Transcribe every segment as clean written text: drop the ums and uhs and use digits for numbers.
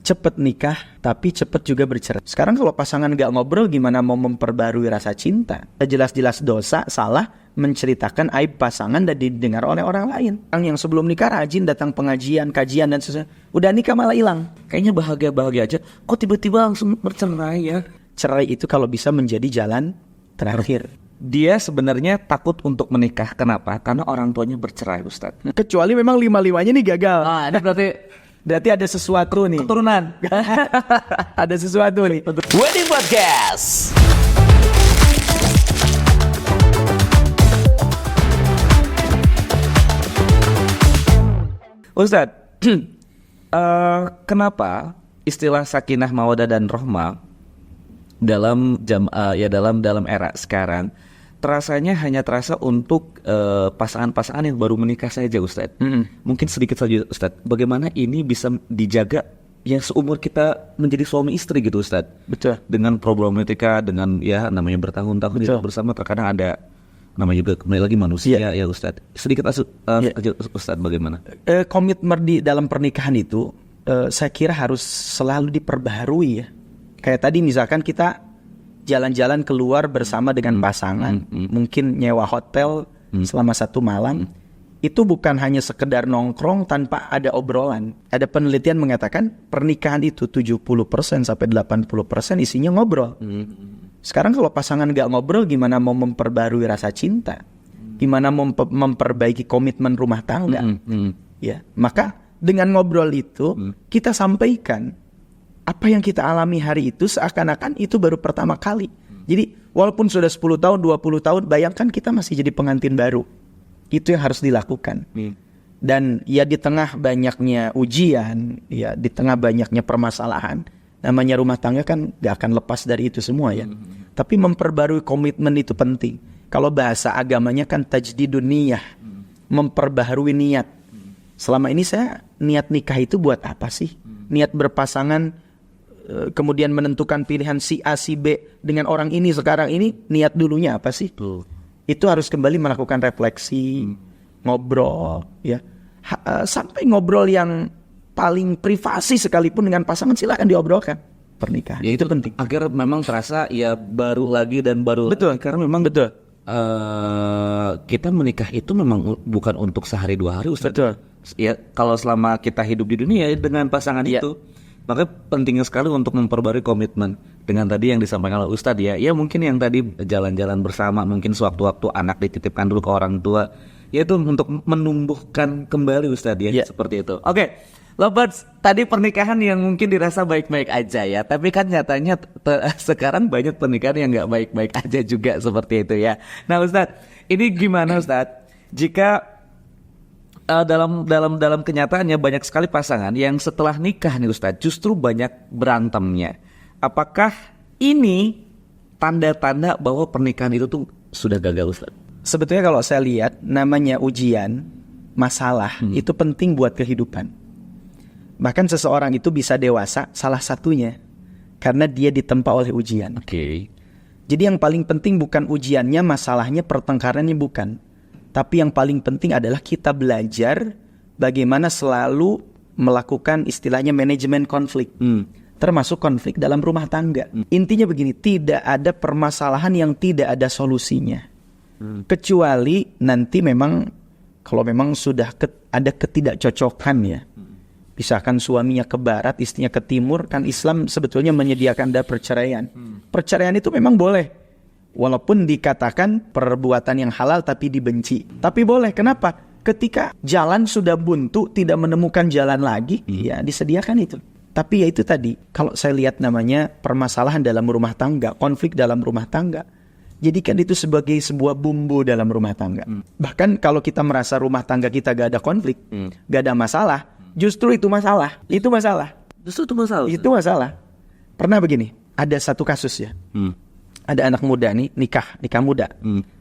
cepet nikah tapi cepet juga bercerai. Sekarang kalau pasangan gak ngobrol, gimana mau memperbarui rasa cinta? Jelas-jelas dosa, salah menceritakan aib pasangan dan didengar oleh orang lain. Yang sebelum nikah rajin datang pengajian, kajian dan sesuatu, udah nikah malah hilang. Kayaknya bahagia-bahagia aja, kok tiba-tiba langsung bercerai ya? Cerai itu kalau bisa menjadi jalan terakhir. Dia sebenarnya takut untuk menikah. Kenapa? Karena orang tuanya bercerai, Ustadz. Kecuali memang 5-5-nya nih gagal. Ah, ini Berarti ada sesuatu nih. keturunan. Ada sesuatu nih. Wedding Podcast. Ustadz, kenapa istilah sakinah mawaddah dan rahmah dalam dalam era sekarang terasanya hanya terasa untuk pasangan-pasangan yang baru menikah saja, Ustadz? Mungkin sedikit saja, Ustadz, bagaimana ini bisa dijaga yang seumur kita menjadi suami istri gitu, Ustadz? Betul. Dengan problematika, dengan ya namanya bertahun-tahun hidup bersama, terkadang ada namanya juga kembali lagi manusia ya Ustadz. Sedikit aja Ustadz, bagaimana? Komitmen di dalam pernikahan itu saya kira harus selalu diperbaharui ya. Kayak tadi misalkan kita jalan-jalan keluar bersama dengan pasangan, mungkin nyewa hotel selama 1 malam, itu bukan hanya sekedar nongkrong tanpa ada obrolan. Ada penelitian mengatakan pernikahan itu 70% sampai 80% isinya ngobrol. Sekarang kalau pasangan gak ngobrol, gimana mau memperbarui rasa cinta? Gimana memperbaiki komitmen rumah tangga? Ya, maka dengan ngobrol itu kita sampaikan apa yang kita alami hari itu seakan-akan itu baru pertama kali. Jadi walaupun sudah 10 tahun, 20 tahun, bayangkan kita masih jadi pengantin baru. Itu yang harus dilakukan. Dan ya di tengah banyaknya ujian, ya di tengah banyaknya permasalahan, namanya rumah tangga kan gak akan lepas dari itu semua ya. Tapi memperbarui komitmen itu penting. Kalau bahasa agamanya kan tajdidun niyah, memperbaharui niat. Selama ini saya niat nikah itu buat apa sih? Niat berpasangan, kemudian menentukan pilihan si A, si B dengan orang ini sekarang ini, niat dulunya apa sih? Itu harus kembali melakukan refleksi, ngobrol ya. Sampai ngobrol yang paling privasi sekalipun dengan pasangan, silakan diobrolkan pernikahan. Ya itu penting. Agar memang terasa ya baru lagi dan baru. Betul, karena memang betul. Kita menikah itu memang bukan untuk sehari 2 hari, Ustaz. Betul. Ya kalau selama kita hidup di dunia dengan pasangan itu, maka pentingnya sekali untuk memperbarui komitmen. Dengan tadi yang disampaikan oleh Ustadz ya mungkin yang tadi jalan-jalan bersama, mungkin sewaktu-waktu anak dititipkan dulu ke orang tua, yaitu untuk menumbuhkan kembali Ustadz ya, seperti itu. Oke, Lovebirds, tadi pernikahan yang mungkin dirasa baik-baik aja ya, tapi kan nyatanya sekarang banyak pernikahan yang nggak baik-baik aja juga seperti itu ya. Nah Ustadz, ini gimana Ustadz jika dalam kenyataannya banyak sekali pasangan yang setelah nikah nih Ustadz justru banyak berantemnya. Apakah ini tanda-tanda bahwa pernikahan itu tuh sudah gagal Ustadz? Sebetulnya kalau saya lihat namanya ujian, masalah itu penting buat kehidupan. Bahkan seseorang itu bisa dewasa salah satunya karena dia ditempa oleh ujian. Jadi yang paling penting bukan ujiannya, masalahnya, pertengkarannya bukan. Tapi yang paling penting adalah kita belajar bagaimana selalu melakukan istilahnya manajemen konflik. Termasuk konflik dalam rumah tangga. Intinya begini, tidak ada permasalahan yang tidak ada solusinya. Kecuali nanti memang, kalau memang sudah ada ketidakcocokan ya. Misalkan suaminya ke barat, istrinya ke timur, kan Islam sebetulnya menyediakan ada perceraian. Perceraian itu memang boleh. Walaupun dikatakan perbuatan yang halal tapi dibenci. Tapi boleh, kenapa? Ketika jalan sudah buntu, tidak menemukan jalan lagi, ya disediakan itu. Tapi ya itu tadi, kalau saya lihat namanya permasalahan dalam rumah tangga, konflik dalam rumah tangga, jadikan itu sebagai sebuah bumbu dalam rumah tangga. Bahkan kalau kita merasa rumah tangga kita gak ada konflik, gak ada masalah, justru itu masalah. Itu masalah. Justru itu masalah. Itu masalah. Pernah begini, ada satu kasus ya. Ada anak muda nih, nikah muda.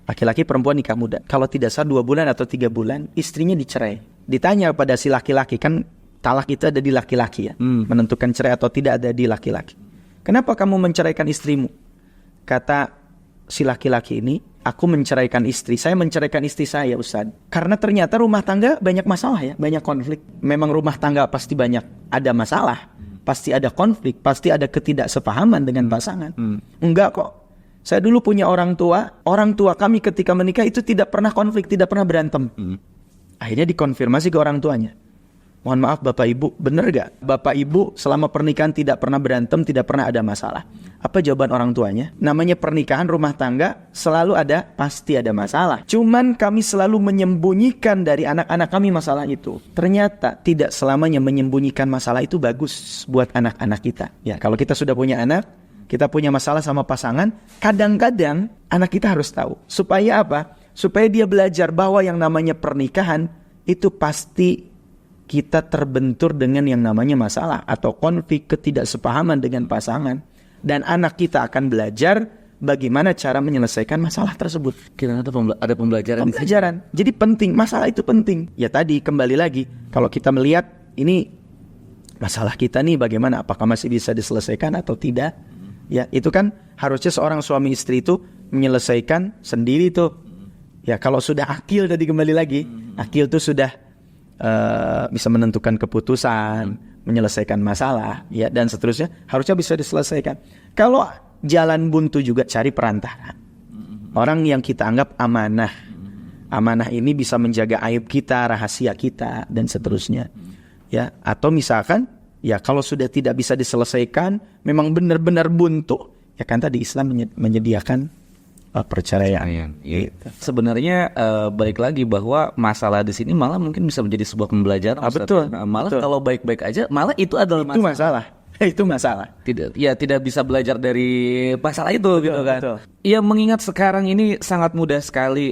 Laki-laki perempuan nikah muda. Kalau tidak salah 2 bulan atau 3 bulan, istrinya dicerai. Ditanya pada si laki-laki, kan talak itu ada di laki-laki ya. Menentukan cerai atau tidak ada di laki-laki. Kenapa kamu menceraikan istrimu? Kata si laki-laki ini, aku menceraikan istri. Saya menceraikan istri saya, Ustaz. Karena ternyata rumah tangga banyak masalah ya, banyak konflik. Memang rumah tangga pasti banyak ada masalah. pasti ada konflik, pasti ada ketidaksepahaman dengan pasangan. Enggak kok. Saya dulu punya orang tua kami ketika menikah itu tidak pernah konflik, tidak pernah berantem. Akhirnya dikonfirmasi ke orang tuanya. Mohon maaf Bapak Ibu, benar gak? Bapak Ibu selama pernikahan tidak pernah berantem, tidak pernah ada masalah. Apa jawaban orang tuanya? Namanya pernikahan rumah tangga selalu pasti ada masalah. Cuman kami selalu menyembunyikan dari anak-anak kami masalah itu. Ternyata tidak selamanya menyembunyikan masalah itu bagus buat anak-anak kita. Ya, kalau kita sudah punya anak, kita punya masalah sama pasangan, kadang-kadang anak kita harus tahu. Supaya apa? Supaya dia belajar bahwa yang namanya pernikahan itu pasti kita terbentur dengan yang namanya masalah atau konflik ketidaksepahaman dengan pasangan. Dan anak kita akan belajar bagaimana cara menyelesaikan masalah tersebut. Kira ada pembelajaran. Jadi penting, masalah itu penting. Ya tadi kembali lagi, kalau kita melihat ini masalah kita nih bagaimana, apakah masih bisa diselesaikan atau tidak? Ya itu kan harusnya seorang suami istri itu menyelesaikan sendiri tuh. Ya kalau sudah akil tadi kembali lagi, akil tuh sudah bisa menentukan keputusan, menyelesaikan masalah, ya dan seterusnya, harusnya bisa diselesaikan. Kalau jalan buntu juga cari perantara. Orang yang kita anggap amanah. Amanah ini bisa menjaga aib kita, rahasia kita dan seterusnya. Ya, atau misalkan ya kalau sudah tidak bisa diselesaikan, memang benar-benar buntu, ya kan tadi Islam menyediakan perceraian. Ya. Sebenarnya balik lagi bahwa masalah di sini malah mungkin bisa menjadi sebuah pembelajaran. Betul. Malah betul. Kalau baik-baik aja, malah itu adalah masalah. Itu masalah. Tidak bisa belajar dari masalah itu, betul, gitu kan. Iya, mengingat sekarang ini sangat mudah sekali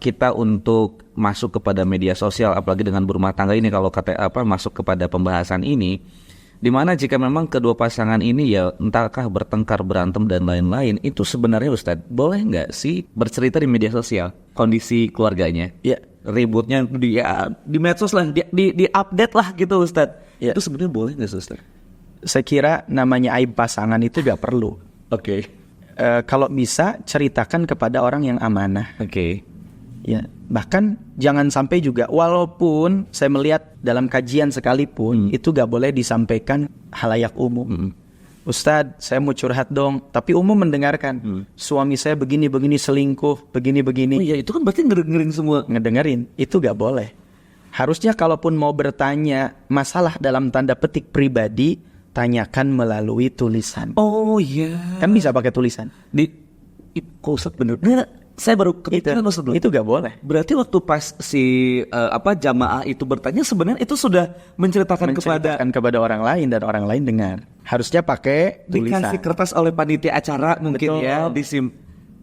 kita untuk masuk kepada media sosial, apalagi dengan berumah tangga ini kalau masuk kepada pembahasan ini. Dimana jika memang kedua pasangan ini ya entahkah bertengkar, berantem dan lain-lain, itu sebenarnya Ustadz boleh nggak sih bercerita di media sosial kondisi keluarganya? Ya, ributnya di medsos lah, di update lah gitu Ustadz. Ya. Itu sebenarnya boleh nggak Ustadz? Saya kira namanya aib pasangan itu nggak perlu. Oke. Kalau bisa ceritakan kepada orang yang amanah. Oke. Ya, bahkan jangan sampai juga, walaupun saya melihat dalam kajian sekalipun itu gak boleh disampaikan halayak umum. Ustadz, saya mau curhat dong, tapi umum mendengarkan. Suami saya begini-begini selingkuh, begini-begini. Oh iya, itu kan berarti ngedengerin semua. Ngedengerin, itu gak boleh. Harusnya kalaupun mau bertanya masalah dalam tanda petik pribadi, tanyakan melalui tulisan. Oh iya. Kan bisa pakai tulisan. Kok Ustadz bener? Saya baru kepikiran itu gak boleh. Berarti waktu pas si jamaah itu bertanya, sebenarnya itu sudah menceritakan kepada orang lain dan orang lain dengar. Harusnya pakai tulisan. Dikasih kertas oleh panitia acara mungkin. Betul. Ya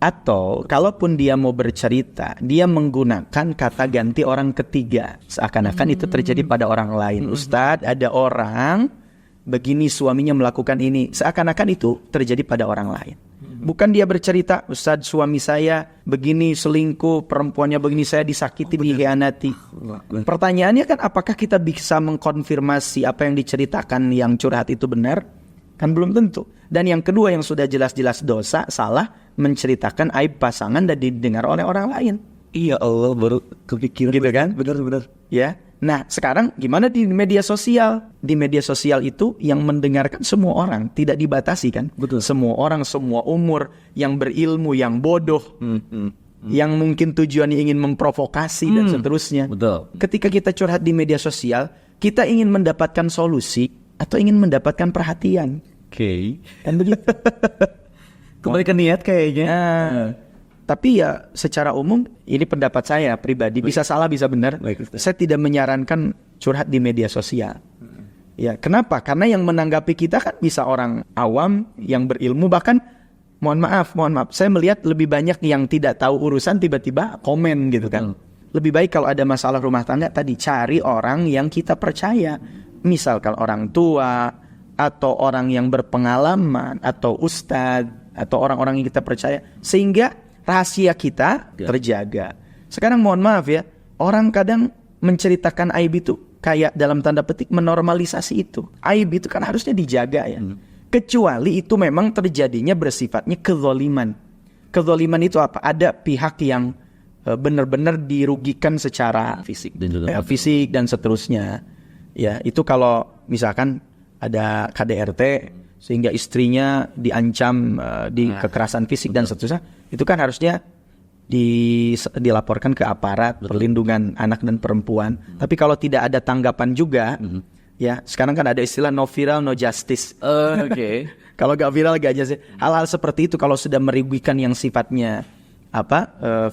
Atau kalaupun dia mau bercerita, dia menggunakan kata ganti orang ketiga, seakan-akan itu terjadi pada orang lain. Ustadz, ada orang begini suaminya melakukan ini, seakan-akan itu terjadi pada orang lain. Bukan dia bercerita, Ustadz suami saya begini selingkuh, perempuannya begini, saya disakiti, dikhianati. Pertanyaannya kan apakah kita bisa mengkonfirmasi apa yang diceritakan yang curhat itu benar? Kan belum tentu. Dan yang kedua yang sudah jelas-jelas dosa, salah, menceritakan aib pasangan dan didengar oleh orang lain. Iya Allah, baru kepikiran gitu kan? Benar. Ya. Nah sekarang gimana di media sosial? Di media sosial itu yang mendengarkan semua orang, tidak dibatasi kan? Betul. Semua orang, semua umur, yang berilmu, yang bodoh, yang mungkin tujuannya ingin memprovokasi dan seterusnya. Betul. Ketika kita curhat di media sosial, kita ingin mendapatkan solusi atau ingin mendapatkan perhatian. Oke. Kan begitu. Kembali ke niat kayaknya. Tapi ya secara umum ini pendapat saya pribadi, bisa salah bisa benar. Saya tidak menyarankan curhat di media sosial. Ya, kenapa? Karena yang menanggapi kita kan bisa orang awam yang berilmu, bahkan mohon maaf, saya melihat lebih banyak yang tidak tahu urusan tiba-tiba komen gitu kan. Lebih baik kalau ada masalah rumah tangga tadi cari orang yang kita percaya. Misal kalau orang tua atau orang yang berpengalaman atau ustadz atau orang-orang yang kita percaya, sehingga rahasia kita terjaga. Sekarang mohon maaf ya, orang kadang menceritakan aib itu kayak dalam tanda petik menormalisasi itu. Aib itu kan harusnya dijaga ya. Kecuali itu memang terjadinya bersifatnya kezaliman. Kezaliman itu apa? Ada pihak yang benar-benar dirugikan secara fisik dan juga fisik dan seterusnya. Ya, itu kalau misalkan ada KDRT sehingga istrinya diancam di kekerasan fisik dan seterusnya, itu kan harusnya dilaporkan ke aparat perlindungan anak dan perempuan. Tapi kalau tidak ada tanggapan juga, ya sekarang kan ada istilah no viral no justice. Oke. Kalau gak viral gak justice. Hal-hal seperti itu kalau sudah merugikan yang sifatnya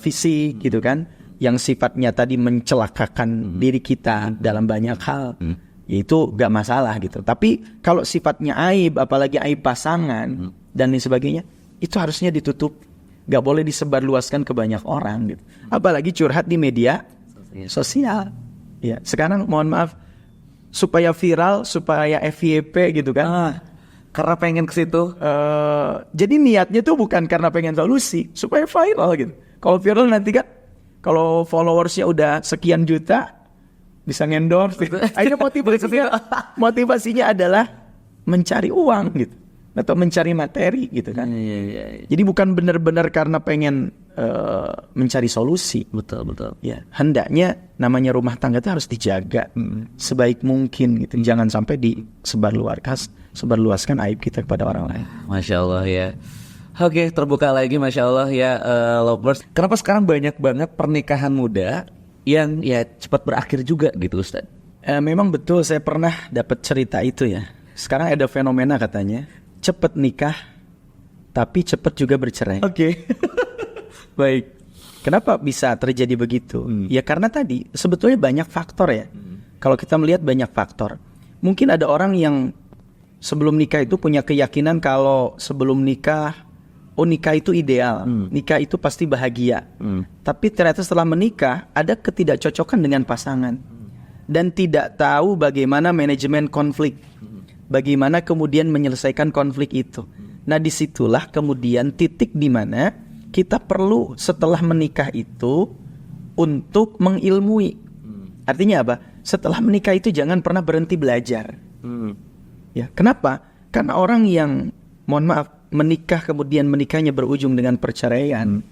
fisik gitu kan, yang sifatnya tadi mencelakakan diri kita dalam banyak hal, ya itu gak masalah gitu. Tapi kalau sifatnya aib, apalagi aib pasangan dan lain sebagainya, itu harusnya ditutup, gak boleh disebarluaskan ke banyak orang gitu. Apalagi curhat di media sosial. Ya, sekarang mohon maaf, supaya viral, supaya FYP gitu kan, Karena pengen ke situ. jadi niatnya tuh bukan karena pengen solusi, supaya viral gitu. Kalau viral nanti kan, kalau followersnya udah sekian juta, bisa ngendorse gitu. Akhirnya motivasinya adalah mencari uang gitu, atau mencari materi gitu kan. Jadi bukan benar-benar karena pengen mencari solusi. Betul. Ya, hendaknya namanya rumah tangga itu harus dijaga sebaik mungkin gitu. Jangan sampai sebarluaskan aib kita kepada orang lain. Masya Allah ya. Oke, terbuka lagi Masya Allah ya, Lovebirds. Kenapa sekarang banyak banget pernikahan muda yang ya cepat berakhir juga gitu Ustaz? Memang betul, saya pernah dapat cerita itu ya. Sekarang ada fenomena katanya, cepat nikah tapi cepat juga bercerai. Oke. Baik. Kenapa bisa terjadi begitu? Ya karena tadi sebetulnya banyak faktor ya. Kalau kita melihat banyak faktor. Mungkin ada orang yang sebelum nikah itu punya keyakinan kalau sebelum nikah, nikah itu ideal, nikah itu pasti bahagia. Tapi ternyata setelah menikah ada ketidakcocokan dengan pasangan dan tidak tahu bagaimana manajemen konflik, bagaimana kemudian menyelesaikan konflik itu. Nah disitulah kemudian titik di mana kita perlu setelah menikah itu untuk mengilmui. Artinya apa? Setelah menikah itu jangan pernah berhenti belajar. Ya, kenapa? Karena orang yang, mohon maaf, menikah kemudian menikahnya berujung dengan perceraian,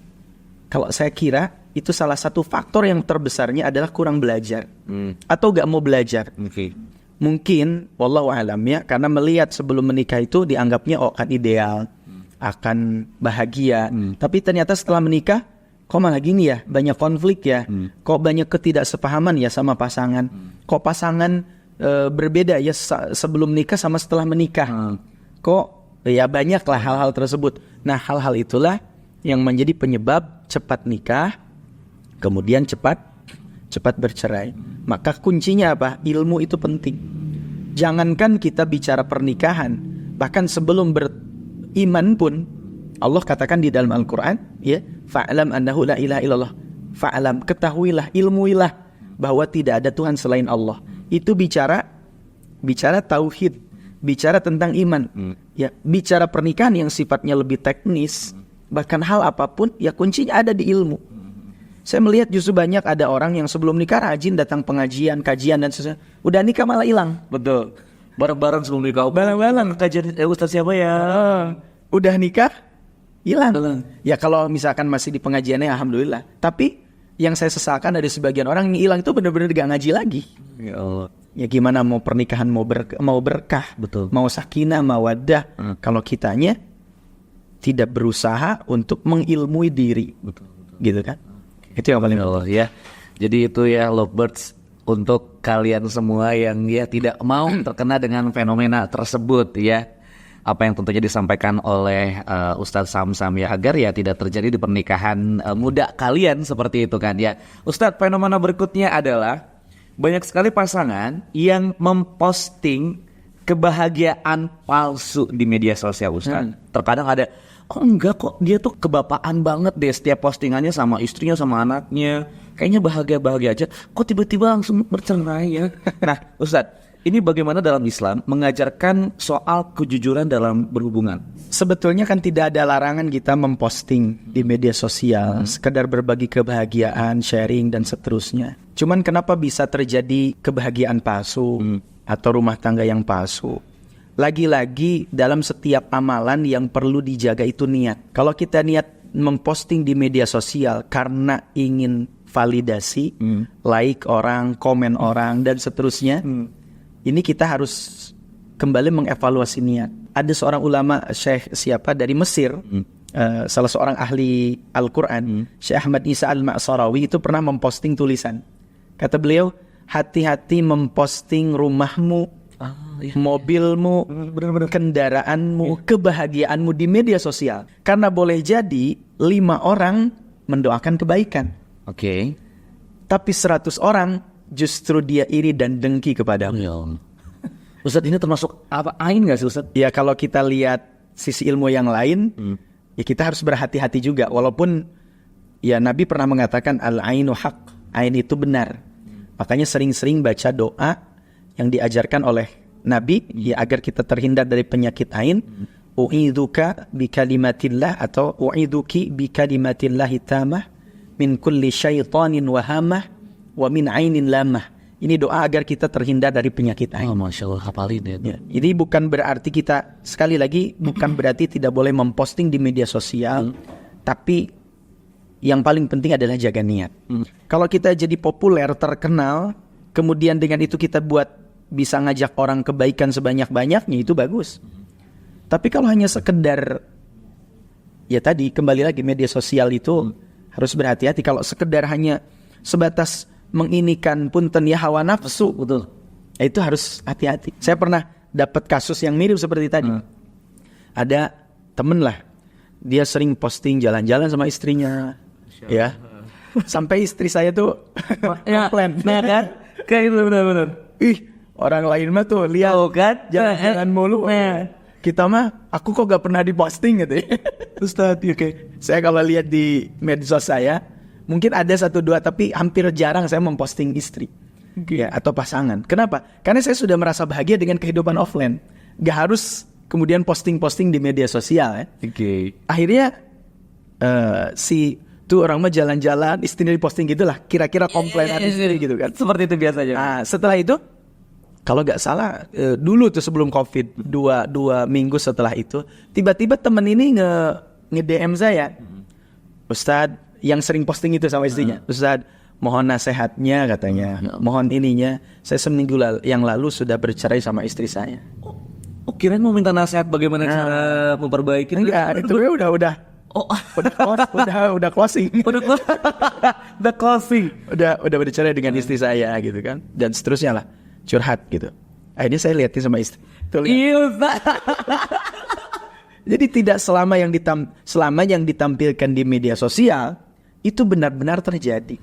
kalau saya kira itu salah satu faktor yang terbesarnya adalah kurang belajar atau gak mau belajar. Mungkin, wallahu alam ya, karena melihat sebelum menikah itu dianggapnya akan ideal, akan bahagia. Tapi ternyata setelah menikah, kok malah gini ya, banyak konflik ya, kok banyak ketidaksepahaman ya sama pasangan, kok pasangan berbeda ya sebelum nikah sama setelah menikah, kok ya banyaklah hal-hal tersebut. Nah hal-hal itulah yang menjadi penyebab cepat nikah, kemudian cepat bercerai. Maka kuncinya apa? Ilmu itu penting. Jangankan kita bicara pernikahan, bahkan sebelum beriman pun Allah katakan di dalam Al-Quran, ya, fa'lam annahu la ilaha illallah. Fa'lam, ketahuilah, ilmuilah bahwa tidak ada Tuhan selain Allah. Itu bicara tauhid, bicara tentang iman. Ya, bicara pernikahan yang sifatnya lebih teknis, bahkan hal apapun ya kuncinya ada di ilmu. Saya melihat justru banyak ada orang yang sebelum nikah rajin datang pengajian, kajian dan sebagainya. Udah nikah malah hilang. Betul. Bareng-bareng sebelum nikah. Bareng-bareng. Kajian Ustaz siapa ya? Udah nikah hilang. Ya kalau misalkan masih di pengajiannya alhamdulillah. Tapi yang saya sesalkan dari sebagian orang yang hilang itu benar-benar gak ngaji lagi. Ya Allah. Ya gimana mau pernikahan mau berkah, betul. Mau sakinah, mawaddah, kalau kitanya tidak berusaha untuk mengilmui diri. Betul. Gitu kan? Itu yang paling Allah ya. Jadi itu ya Lovebirds, untuk kalian semua yang ya tidak mau terkena dengan fenomena tersebut ya. Apa yang tentunya disampaikan oleh Ustadz Samsam ya, agar ya tidak terjadi di pernikahan muda kalian seperti itu kan ya. Ustadz, fenomena berikutnya adalah banyak sekali pasangan yang memposting kebahagiaan palsu di media sosial Ustadz. Terkadang ada, oh enggak kok, dia tuh kebapaan banget deh, setiap postingannya sama istrinya sama anaknya, kayaknya bahagia-bahagia aja, kok tiba-tiba langsung bercerai ya. Nah Ustadz, ini bagaimana dalam Islam mengajarkan soal kejujuran dalam berhubungan? Sebetulnya kan tidak ada larangan kita memposting di media sosial, sekedar berbagi kebahagiaan, sharing dan seterusnya. Cuman kenapa bisa terjadi kebahagiaan palsu atau rumah tangga yang palsu? Lagi-lagi dalam setiap amalan yang perlu dijaga itu niat. Kalau kita niat memposting di media sosial karena ingin validasi, like orang, komen orang dan seterusnya, ini kita harus kembali mengevaluasi niat. Ada seorang ulama Syekh siapa dari Mesir, salah seorang ahli Al-Quran, Syekh Ahmad Isa Al-Ma'sarawi itu pernah memposting tulisan. Kata beliau, hati-hati memposting rumahmu, mobilmu, kendaraanmu, kebahagiaanmu di media sosial. Karena boleh jadi 5 orang mendoakan kebaikan. Oke. Tapi 100 orang justru dia iri dan dengki kepadamu. Ya. Ustaz, ini termasuk apa ain nggak sih Ustaz? Ya kalau kita lihat sisi ilmu yang lain, ya kita harus berhati-hati juga. Walaupun ya Nabi pernah mengatakan al-ainu haq, ain itu benar. Makanya sering-sering baca doa yang diajarkan oleh Nabi ya agar kita terhindar dari penyakit ain. U'idzuka bikalimatillah atau u'idzuki bikalimatillah tamah min kulli syaitanin wahamah wa min ainin lamah. Ini doa agar kita terhindar dari penyakit ain. Oh, Masya Allah, hafalin ya. Jadi bukan berarti kita, sekali lagi, bukan berarti tidak boleh memposting di media sosial, tapi yang paling penting adalah jaga niat. Kalau kita jadi populer, terkenal, kemudian dengan itu kita bisa ngajak orang kebaikan sebanyak-banyaknya, itu bagus. Tapi kalau hanya sekedar, ya tadi, kembali lagi media sosial itu harus berhati-hati. Kalau sekedar hanya sebatas menginikan punten ya hawa nafsu, betul. Itu harus hati-hati. Saya pernah dapat kasus yang mirip seperti tadi. Ada temen lah, dia sering posting jalan-jalan sama istrinya, ya. Sampai istri saya tuh komplain, nah kan? Kayak itu benar-benar. Ih, orang lain mah tuh lihat kan? jalan-jalan mulu. Kita mah, aku kok gak pernah diposting gitu ya. Ustaz, oke. Saya kalau lihat di medsos saya, mungkin ada 1-2, tapi hampir jarang saya memposting istri ya, atau pasangan. Kenapa? Karena saya sudah merasa bahagia dengan kehidupan offline. Gak harus kemudian posting-posting di media sosial ya. Akhirnya si tuh orang mah jalan-jalan, istrinya diposting gitulah. Kira-kira komplainan istri gitu kan. Seperti itu biasanya. Nah, setelah itu, kalau gak salah dulu tuh sebelum COVID, 2 minggu setelah itu, tiba-tiba temen ini nge-DM saya, Ustadz, yang sering posting itu sama istrinya, Ustaz, mohon nasihatnya katanya, mohon ininya, saya seminggu yang lalu sudah bercerai sama istri saya. Oh, kirain mau minta nasihat bagaimana cara memperbaiki. Enggak, itu udah closing. Udah closing. Udah bercerai dengan istri saya gitu kan, dan seterusnya lah, curhat gitu. Akhirnya saya liatin sama istri. Iya, Jadi tidak selama yang ditampilkan di media sosial itu benar-benar terjadi.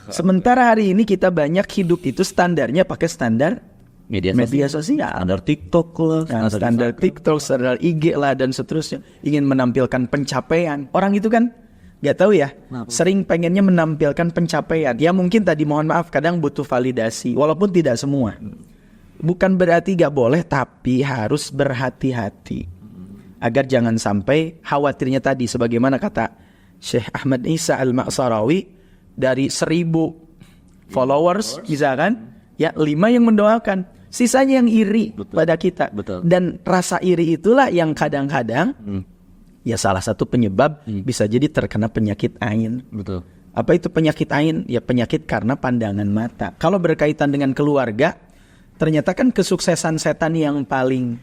Sementara hari ini kita banyak hidup itu standarnya pakai standar media sosial. Standar TikTok lah, standar TikTok, standar IG lah dan seterusnya. Ingin menampilkan pencapaian. Orang itu kan gak tahu ya, sering pengennya menampilkan pencapaian. Ya mungkin tadi mohon maaf kadang butuh validasi, walaupun tidak semua. Bukan berarti gak boleh, tapi harus berhati-hati agar jangan sampai khawatirnya tadi sebagaimana kata Syekh Ahmad Isa Al-Ma'sarawi, dari 1000 followers misalkan, ya 5 yang mendoakan, sisanya yang iri pada kita. Dan rasa iri itulah yang kadang-kadang ya salah satu penyebab bisa jadi terkena penyakit ain. Apa itu penyakit ain? Ya penyakit karena pandangan mata. Kalau berkaitan dengan keluarga, ternyata kan kesuksesan setan yang paling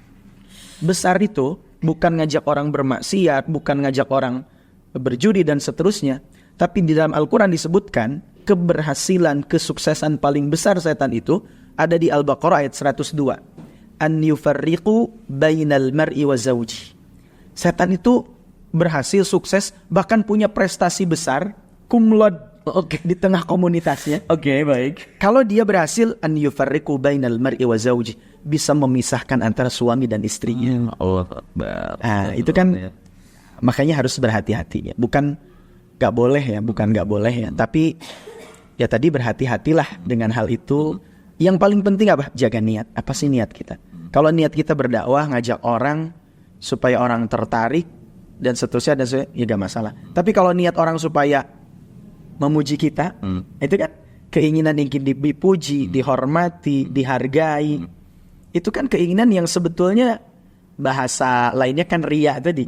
besar itu bukan ngajak orang bermaksiat, bukan ngajak orang berjudi dan seterusnya, tapi di dalam Al-Quran disebutkan keberhasilan, kesuksesan paling besar setan itu ada di Al-Baqarah ayat 102. An yufarriqu bainal mar'i wa zawji. Setan itu berhasil, sukses, bahkan punya prestasi besar, cum laude di tengah komunitasnya. Baik. Kalau dia berhasil an yufarriqu bainal mar'i wa zawji, bisa memisahkan antara suami dan istrinya. Itu kan makanya harus berhati-hati ya. Bukan gak boleh ya, tapi ya tadi berhati-hatilah dengan hal itu. Yang paling penting apa? Jaga niat. Apa sih niat kita? Kalau niat kita berdakwah, ngajak orang supaya orang tertarik dan seterusnya, ya gak masalah. Tapi kalau niat orang supaya memuji kita, itu kan keinginan ingin dipuji, dihormati, dihargai. Itu kan keinginan yang sebetulnya bahasa lainnya kan riya tadi.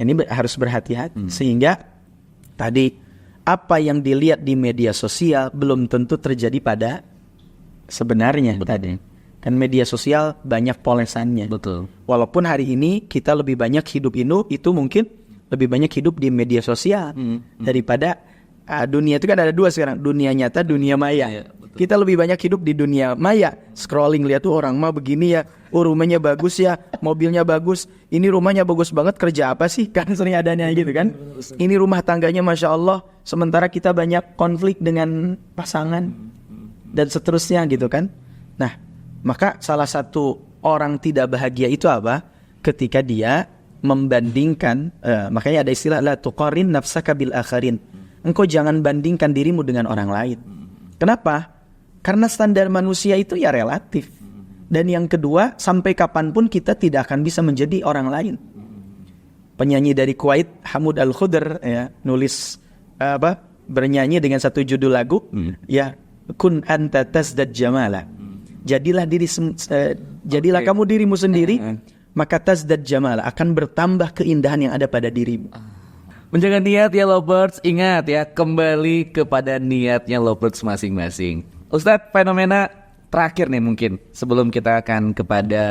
Ini harus berhati-hati. Sehingga tadi apa yang dilihat di media sosial belum tentu terjadi pada sebenarnya tadi. Kan media sosial banyak polesannya. Betul. Walaupun hari ini kita lebih banyak hidup itu mungkin lebih banyak hidup di media sosial daripada dunia itu kan ada dua sekarang, dunia nyata, dunia maya. Iya, betul. Kita lebih banyak hidup di dunia maya, scrolling lihat tuh orang mah begini ya, rumahnya bagus ya, mobilnya bagus, ini rumahnya bagus banget, kerja apa sih? Kan sering adanya gitu kan. Ini rumah tangganya masya Allah, sementara kita banyak konflik dengan pasangan dan seterusnya gitu kan. Nah, maka salah satu orang tidak bahagia itu apa? Ketika dia membandingkan, makanya ada istilah la tuqarin nafsaka bil akharin. Engkau jangan bandingkan dirimu dengan orang lain. Kenapa? Karena standar manusia itu ya relatif. Dan yang kedua, sampai kapanpun kita tidak akan bisa menjadi orang lain. Penyanyi dari Kuwait, Hamud Al-Khudr, ya, nulis bernyanyi dengan satu judul lagu, ya, kun anta tazdad jamala. Jadilah kamu dirimu sendiri, maka tazdad jamala, akan bertambah keindahan yang ada pada dirimu. Menjaga niat ya lovebirds, ingat ya, kembali kepada niatnya lovebirds masing-masing. Ustadz, fenomena terakhir nih mungkin sebelum kita akan kepada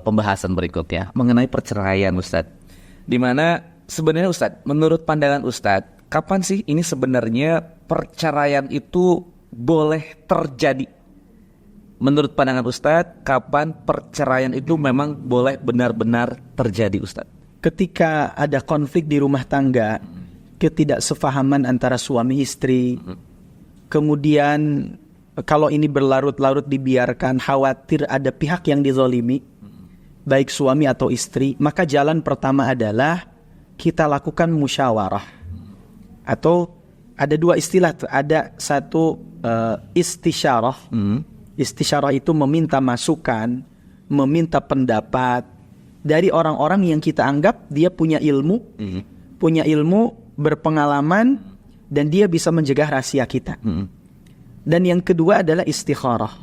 pembahasan berikutnya mengenai perceraian Ustadz. Dimana sebenarnya Ustadz, menurut pandangan Ustadz, kapan sih ini sebenarnya perceraian itu boleh terjadi? Menurut pandangan Ustadz, kapan perceraian itu memang boleh benar-benar terjadi Ustadz? Ketika ada konflik di rumah tangga, ketidaksefahaman antara suami istri, kemudian kalau ini berlarut-larut dibiarkan, khawatir ada pihak yang dizolimi, baik suami atau istri, maka jalan pertama adalah kita lakukan musyawarah. Atau ada dua istilah, ada satu istisyarah. Istisyarah itu meminta masukan, meminta pendapat dari orang-orang yang kita anggap dia punya ilmu, berpengalaman, dan dia bisa menjaga rahasia kita. Dan yang kedua adalah istikharah.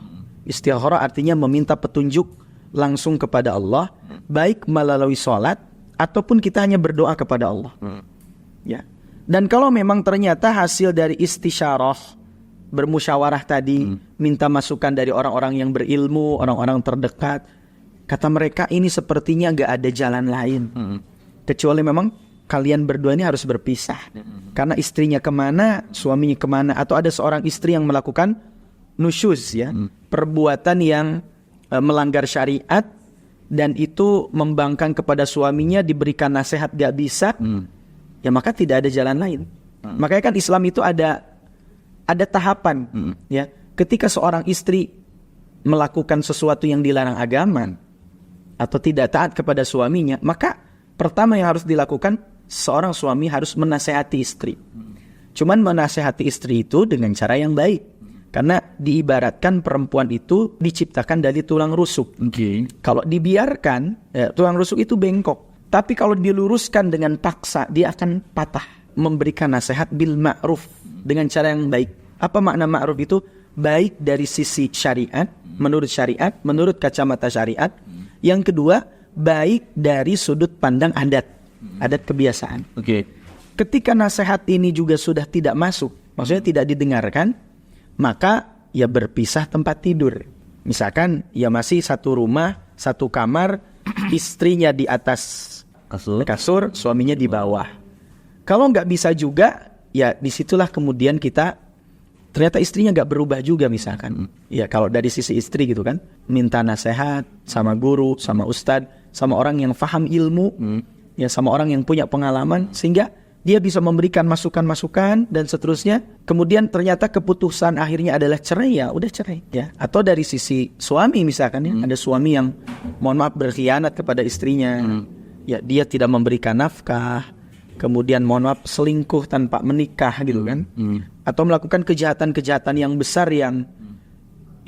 Istikharah artinya meminta petunjuk langsung kepada Allah, baik melalui sholat ataupun kita hanya berdoa kepada Allah. Ya. Dan kalau memang ternyata hasil dari istisyarah, bermusyawarah tadi, minta masukan dari orang-orang yang berilmu, orang-orang terdekat, kata mereka ini sepertinya gak ada jalan lain, kecuali memang kalian berdua ini harus berpisah. Karena istrinya kemana, suaminya kemana, atau ada seorang istri yang melakukan nusyuz, ya, perbuatan yang melanggar syariat, dan itu membangkang kepada suaminya, diberikan nasihat gak bisa, ya maka tidak ada jalan lain. Makanya kan Islam itu ada tahapan, ya. Ketika seorang istri melakukan sesuatu yang dilarang agama atau tidak taat kepada suaminya, maka pertama yang harus dilakukan, seorang suami harus menasehati istri. Cuman menasehati istri itu dengan cara yang baik, karena diibaratkan perempuan itu diciptakan dari tulang rusuk. Kalau dibiarkan, tulang rusuk itu bengkok. Tapi kalau diluruskan dengan paksa, dia akan patah. Memberikan nasihat bil ma'ruf, dengan cara yang baik. Apa makna ma'ruf itu? Baik dari sisi syariat, menurut kacamata syariat. Yang kedua, baik dari sudut pandang adat kebiasaan. Ketika nasihat ini juga sudah tidak masuk, maksudnya tidak didengarkan, maka ya berpisah tempat tidur. Misalkan ya masih satu rumah, satu kamar, istrinya di atas kasur, suaminya di bawah. Kalau nggak bisa juga, ya disitulah kemudian kita ternyata istrinya nggak berubah juga misalkan. Ya kalau dari sisi istri gitu kan, minta nasihat sama guru, sama ustadz, sama orang yang faham ilmu, ya sama orang yang punya pengalaman, sehingga dia bisa memberikan masukan-masukan dan seterusnya. Kemudian ternyata keputusan akhirnya adalah cerai, ya udah cerai, ya. Atau dari sisi suami misalkan, ya ada suami yang mohon maaf berkhianat kepada istrinya, ya dia tidak memberikan nafkah, kemudian mohon maaf selingkuh tanpa menikah gitu kan, atau melakukan kejahatan-kejahatan yang besar yang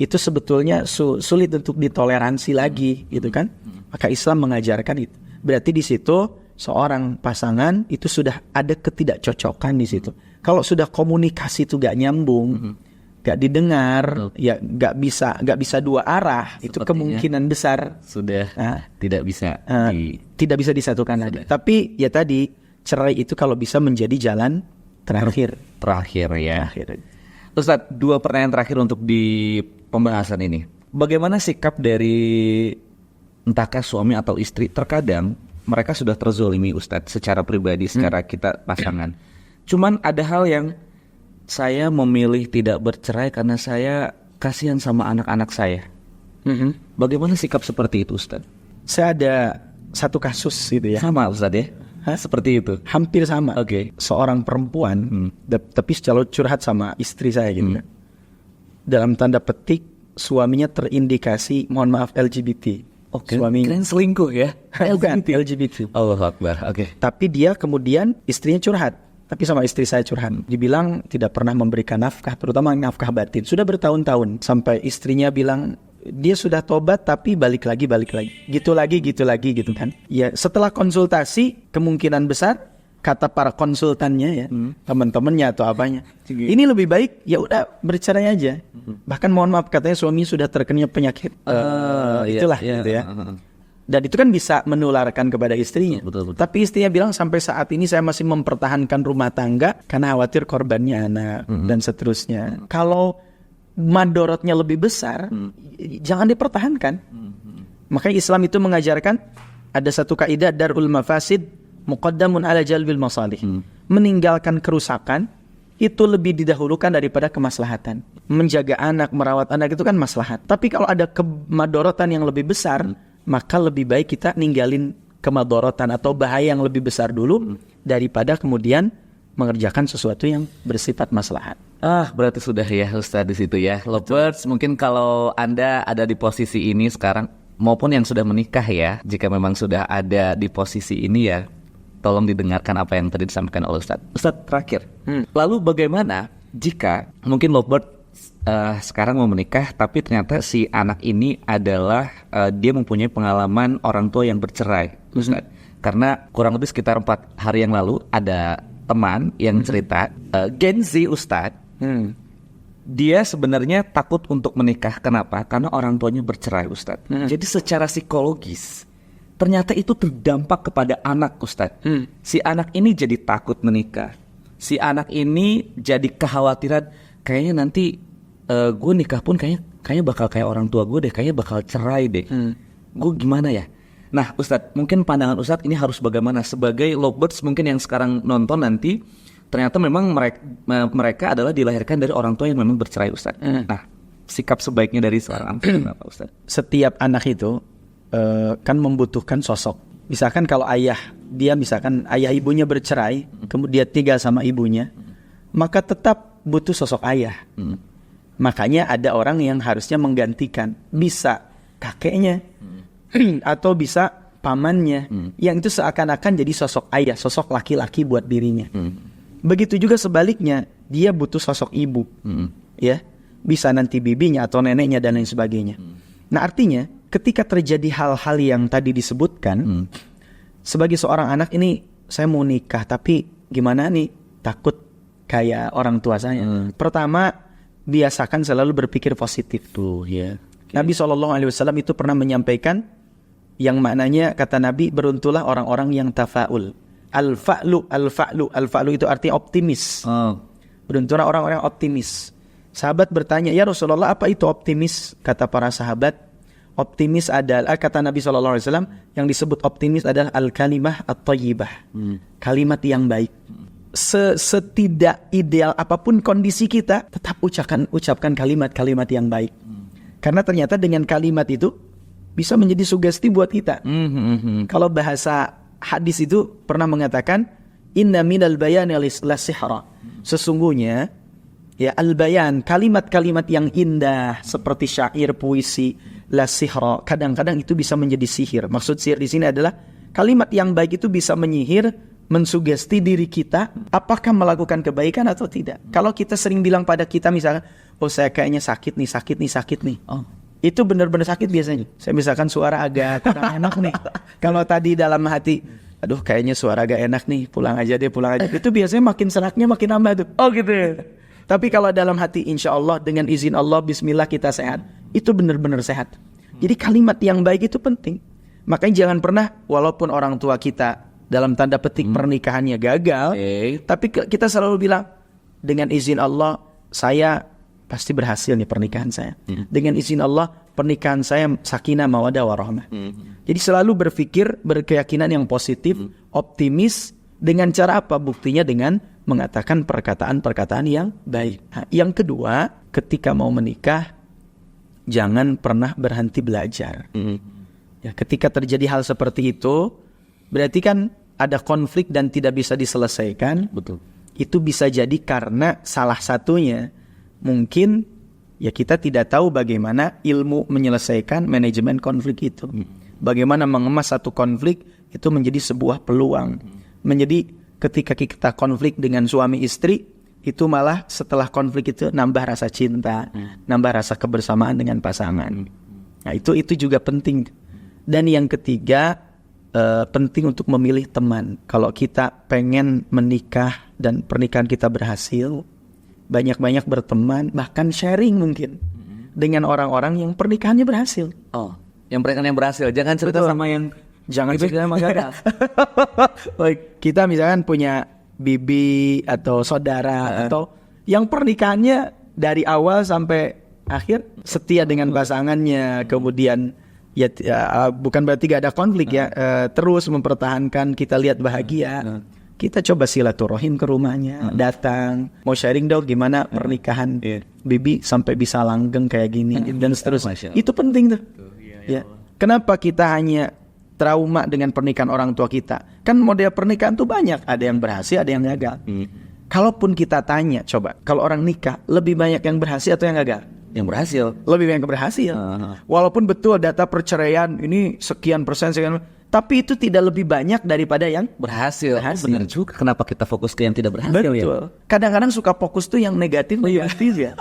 itu sebetulnya sulit untuk ditoleransi lagi gitu kan. Maka Islam mengajarkan itu. Berarti di situ seorang pasangan itu sudah ada ketidakcocokan di situ. Kalau sudah komunikasi itu gak nyambung, gak didengar, ya gak bisa dua arah, itu kemungkinan besar sudah tidak bisa disatukan lagi. Tapi ya tadi, cerai itu kalau bisa menjadi jalan terakhir ya. Ustadz, 2 pertanyaan terakhir untuk di pembahasan ini. bagaimana sikap dari entahkah suami atau istri? Terkadang mereka sudah terzolimi Ustadz secara pribadi, secara kita pasangan. Cuman ada hal yang saya memilih tidak bercerai karena saya kasihan sama anak-anak saya. Bagaimana sikap seperti itu Ustadz? Saya ada satu kasus gitu ya. Sama Ustadz ya? Seperti itu? Hampir sama. Oke. Seorang perempuan, tapi selalu curhat sama istri saya gitu. Dalam tanda petik, suaminya terindikasi, mohon maaf, LGBT. Oke. Suami Keren selingkuh ya? bukan LGBT. Allahu Akbar. Oke. Tapi dia kemudian istrinya curhat. Tapi sama istri saya curhat. Dibilang tidak pernah memberikan nafkah, terutama nafkah batin. Sudah bertahun-tahun. Sampai istrinya bilang, dia sudah tobat tapi balik lagi. Gitu lagi gitu kan. Ya, setelah konsultasi, kemungkinan besar kata para konsultannya ya, teman-temannya atau apanya, ini lebih baik ya udah bercerai aja. Bahkan mohon maaf katanya suami sudah terkena penyakit itulah gitu ya. Dan itu kan bisa menularkan kepada istrinya. Betul. Tapi istrinya bilang sampai saat ini saya masih mempertahankan rumah tangga karena khawatir korbannya anak dan seterusnya. Kalau madorotnya lebih besar, jangan dipertahankan. Makanya Islam itu mengajarkan ada satu kaidah darul mafasid muqaddamun ala jalbil masalih. Meninggalkan kerusakan itu lebih didahulukan daripada kemaslahatan. Menjaga anak, merawat anak itu kan maslahat. Tapi kalau ada kemadorotan yang lebih besar, maka lebih baik kita ninggalin kemadorotan atau bahaya yang lebih besar dulu daripada kemudian mengerjakan sesuatu yang bersifat maslahat. Berarti sudah ya Ustaz di situ ya. Lovebirds, mungkin kalau Anda ada di posisi ini sekarang maupun yang sudah menikah ya, jika memang sudah ada di posisi ini ya, tolong didengarkan apa yang tadi disampaikan oleh Ustaz. Ustaz terakhir, lalu bagaimana jika mungkin Lovebird sekarang mau menikah, tapi ternyata si anak ini adalah dia mempunyai pengalaman orang tua yang bercerai, Ustaz. Karena kurang lebih sekitar 4 hari yang lalu ada teman yang cerita, Gen Z Ustaz, dia sebenarnya takut untuk menikah. Kenapa? Karena orang tuanya bercerai Ustaz. Jadi secara psikologis ternyata itu terdampak kepada anak Ustadz. Si anak ini jadi takut menikah. Si anak ini jadi kekhawatiran, kayaknya nanti gue nikah pun kayaknya bakal kayak orang tua gue deh, kayaknya bakal cerai deh. Gue gimana ya? Nah Ustadz, mungkin pandangan Ustadz ini harus bagaimana? Sebagai Lovebirds mungkin yang sekarang nonton nanti, ternyata memang mereka adalah dilahirkan dari orang tua yang memang bercerai Ustadz. Nah, sikap sebaiknya dari seorang anak apa Ustadz? Setiap anak itu kan membutuhkan sosok. Misalkan kalau misalkan ayah ibunya bercerai, kemudian tinggal sama ibunya, maka tetap butuh sosok ayah. Makanya ada orang yang harusnya menggantikan, bisa kakeknya atau bisa pamannya, yang itu seakan-akan jadi sosok ayah, sosok laki-laki buat dirinya. Begitu juga sebaliknya, dia butuh sosok ibu, ya, bisa nanti bibinya atau neneknya dan lain sebagainya. Nah artinya ketika terjadi hal-hal yang tadi disebutkan, sebagai seorang anak ini saya mau nikah tapi gimana nih, takut kayak orang tua saya. Pertama, biasakan selalu berpikir positif tuh ya. Nabi SAW itu pernah menyampaikan yang maknanya, kata Nabi, beruntulah orang-orang yang tafaul. Al-fa'lu itu artinya optimis. Beruntulah orang-orang optimis. Sahabat bertanya, ya Rasulullah, apa itu optimis? Kata para sahabat, optimis adalah, kata Nabi SAW, yang disebut optimis adalah al-kalimah at-tayyibah, kalimat yang baik. Setidak ideal apapun kondisi kita, tetap ucapkan kalimat-kalimat yang baik. Karena ternyata dengan kalimat itu bisa menjadi sugesti buat kita. Kalau bahasa hadis itu pernah mengatakan, inna minal bayani la sihra. Sesungguhnya ya al-bayan, kalimat-kalimat yang indah seperti syair, puisi, la sihra, kadang-kadang itu bisa menjadi sihir. Maksud sihir di sini adalah kalimat yang baik itu bisa menyihir, mensugesti diri kita apakah melakukan kebaikan atau tidak. Kalau kita sering bilang pada kita misalnya, oh saya kayaknya sakit nih. Itu benar-benar sakit biasanya. Saya misalkan suara agak kurang enak nih. Kalau tadi dalam hati, aduh kayaknya suara agak enak nih, pulang aja. Itu biasanya makin seraknya makin nambah tuh. Oh gitu ya. Tapi kalau dalam hati, insya Allah dengan izin Allah, bismillah kita sehat. Itu benar-benar sehat. Jadi kalimat yang baik itu penting. Makanya jangan pernah, walaupun orang tua kita dalam tanda petik pernikahannya gagal, tapi kita selalu bilang, dengan izin Allah, saya pasti berhasil nih pernikahan saya. Dengan izin Allah, pernikahan saya sakinah mawaddah warahmah. Jadi selalu berpikir, berkeyakinan yang positif, optimis. Dengan cara apa? Buktinya dengan mengatakan perkataan-perkataan yang baik. Nah, yang kedua, ketika mau menikah, jangan pernah berhenti belajar. Ya, ketika terjadi hal seperti itu, berarti kan ada konflik dan tidak bisa diselesaikan. Betul. Itu bisa jadi karena salah satunya mungkin ya kita tidak tahu bagaimana ilmu menyelesaikan manajemen konflik itu. Bagaimana mengemas satu konflik itu menjadi sebuah peluang. Menjadi ketika kita konflik dengan suami istri, itu malah setelah konflik itu nambah rasa cinta, nambah rasa kebersamaan dengan pasangan. Nah, itu juga penting. Dan yang ketiga, penting untuk memilih teman. Kalau kita pengen menikah dan pernikahan kita berhasil, banyak-banyak berteman, bahkan sharing mungkin dengan orang-orang yang pernikahannya berhasil. Oh, yang pernikahan yang berhasil. Jangan cerita sama yang cerita sama gagal. Kita misalkan punya bibi atau saudara atau yang pernikahannya dari awal sampai akhir setia dengan pasangannya, kemudian bukan berarti gak ada konflik ya, terus mempertahankan, kita lihat bahagia. Kita coba silaturahim ke rumahnya, datang, mau sharing dong gimana pernikahan bibi sampai bisa langgeng kayak gini dan seterusnya. Itu penting tuh. Ya. Kenapa kita hanya trauma dengan pernikahan orang tua kita? Kan model pernikahan tuh banyak, ada yang berhasil, ada yang gagal. Kalaupun kita tanya, coba kalau orang nikah lebih banyak yang berhasil atau yang gagal? Yang berhasil. Lebih banyak yang berhasil. Walaupun betul data perceraian ini sekian persen, tapi itu tidak lebih banyak daripada yang berhasil. Benar juga. Kenapa kita fokus ke yang tidak berhasil? Betul. Kadang-kadang suka fokus tuh yang negatif ya.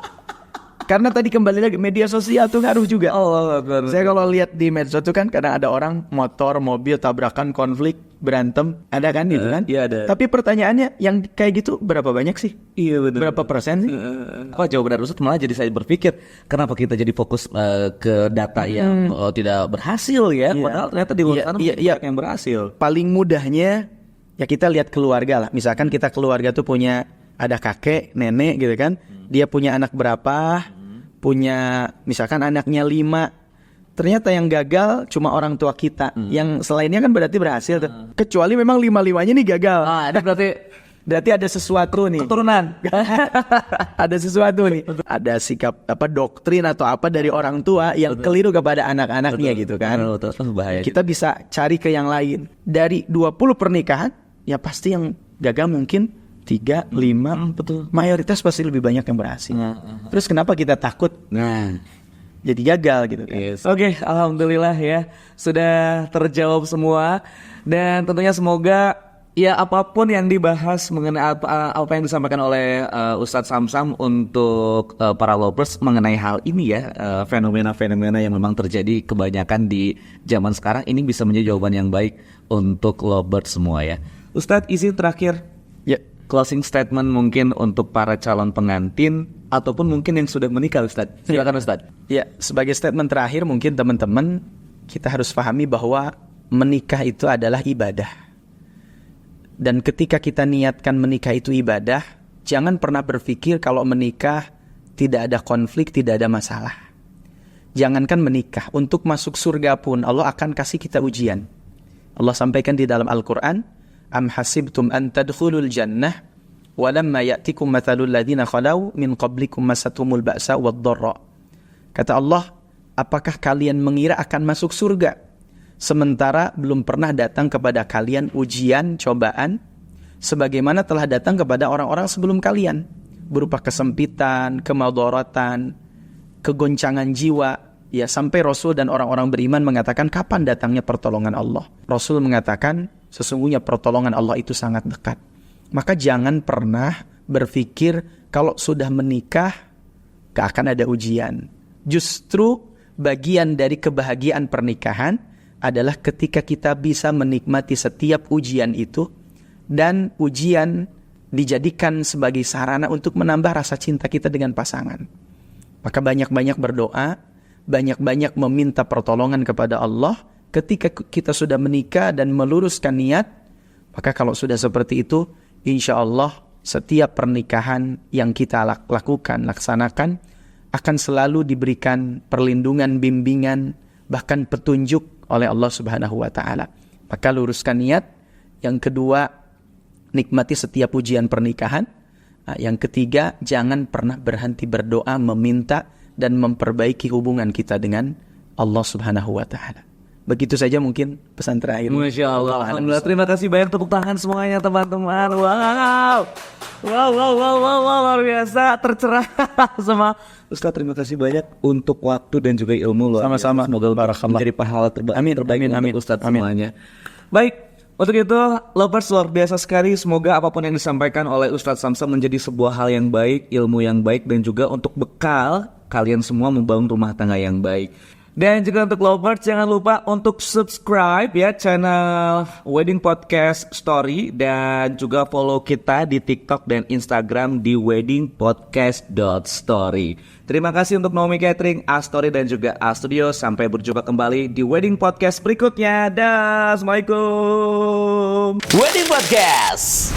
Karena tadi kembali lagi media sosial tuh ngaruh juga. Saya kalau lihat di medsos tuh kan kadang ada orang motor, mobil tabrakan, konflik, berantem, ada kan gitu kan? Iya ada. Tapi pertanyaannya yang kayak gitu berapa banyak sih? Iya benar. Berapa persen sih? Kok jawaban dari Ustadz malah jadi saya berpikir kenapa kita jadi fokus ke data yang tidak berhasil ya? Padahal ternyata di luar sana yang berhasil. Paling mudahnya ya kita lihat keluarga lah. Misalkan kita keluarga tuh punya ada kakek, nenek gitu kan? Dia punya anak berapa? Punya misalkan anaknya 5, ternyata yang gagal cuma orang tua kita. Yang selainnya kan berarti berhasil tuh. Kecuali memang 5-5-nya nih gagal. Ada berarti ada sesuatu nih. Keturunan. Ada sesuatu nih. Ada sikap doktrin atau apa dari orang tua yang keliru kepada anak-anaknya gitu kan. Bahaya. Kita bisa cari ke yang lain. Dari 20 pernikahan ya pasti yang gagal mungkin 3, 5, betul. Mayoritas pasti lebih banyak yang berhasil. Terus kenapa kita takut? Jadi gagal gitu kan. Oke, alhamdulillah ya sudah terjawab semua dan tentunya semoga ya apapun yang dibahas mengenai apa yang disampaikan oleh Ustadz Samsam untuk para lovers mengenai hal ini ya, fenomena-fenomena yang memang terjadi kebanyakan di zaman sekarang ini bisa menjadi jawaban yang baik untuk lovers semua ya. Ustadz, izin terakhir. Ya. Closing statement mungkin untuk para calon pengantin ataupun mungkin yang sudah menikah, Ustadz. Silakan Ustadz. Ya, sebagai statement terakhir mungkin teman-teman kita harus pahami bahwa menikah itu adalah ibadah. Dan ketika kita niatkan menikah itu ibadah, jangan pernah berpikir kalau menikah tidak ada konflik, tidak ada masalah. Jangankan menikah, untuk masuk surga pun Allah akan kasih kita ujian. Allah sampaikan di dalam Al-Quran, Am hasibtum an tadkhulul jannah walamma ya'tikum mathalul ladzina khalau min qablikum masatumul ba'sa wad-dharra. Kata Allah, apakah kalian mengira akan masuk surga sementara belum pernah datang kepada kalian ujian, cobaan sebagaimana telah datang kepada orang-orang sebelum kalian, berupa kesempitan, kemadaratan, kegoncangan jiwa. Ya, sampai Rasul dan orang-orang beriman mengatakan kapan datangnya pertolongan Allah. Rasul mengatakan sesungguhnya pertolongan Allah itu sangat dekat. Maka jangan pernah berpikir kalau sudah menikah gak akan ada ujian. Justru bagian dari kebahagiaan pernikahan adalah ketika kita bisa menikmati setiap ujian itu, dan ujian dijadikan sebagai sarana untuk menambah rasa cinta kita dengan pasangan. Maka banyak-banyak berdoa, banyak-banyak meminta pertolongan kepada Allah. Ketika kita sudah menikah dan meluruskan niat, maka kalau sudah seperti itu, insya Allah setiap pernikahan yang kita lakukan, laksanakan, akan selalu diberikan perlindungan, bimbingan, bahkan petunjuk oleh Allah Subhanahu wa taala. Maka luruskan niat. Yang kedua, nikmati setiap ujian pernikahan. Yang ketiga, jangan pernah berhenti berdoa, meminta dan memperbaiki hubungan kita dengan Allah Subhanahu wa taala. Begitu saja mungkin pesan terakhir. Masya Allah. Alhamdulillah, terima kasih banyak, tepuk tangan semuanya teman-teman. Wow, luar biasa, tercerahkan sama Ustaz. Terima kasih banyak untuk waktu dan juga ilmu luar biasa. Sama-sama. Semoga menjadi pahala terbaik Amin. untuk Ustaz semuanya. Baik, untuk itu lovers, luar biasa sekali. Semoga apapun yang disampaikan oleh Ustaz Samsam menjadi sebuah hal yang baik, ilmu yang baik, dan juga untuk bekal kalian semua membangun rumah tangga yang baik. Dan juga untuk lovers, jangan lupa untuk subscribe ya channel Wedding Podcast Story, dan juga follow kita di TikTok dan Instagram di weddingpodcast.story. Terima kasih untuk Naomi Catering, A-Story, dan juga A-Studio. Sampai berjumpa kembali di Wedding Podcast berikutnya. Dah, assalamualaikum. Wedding Podcast.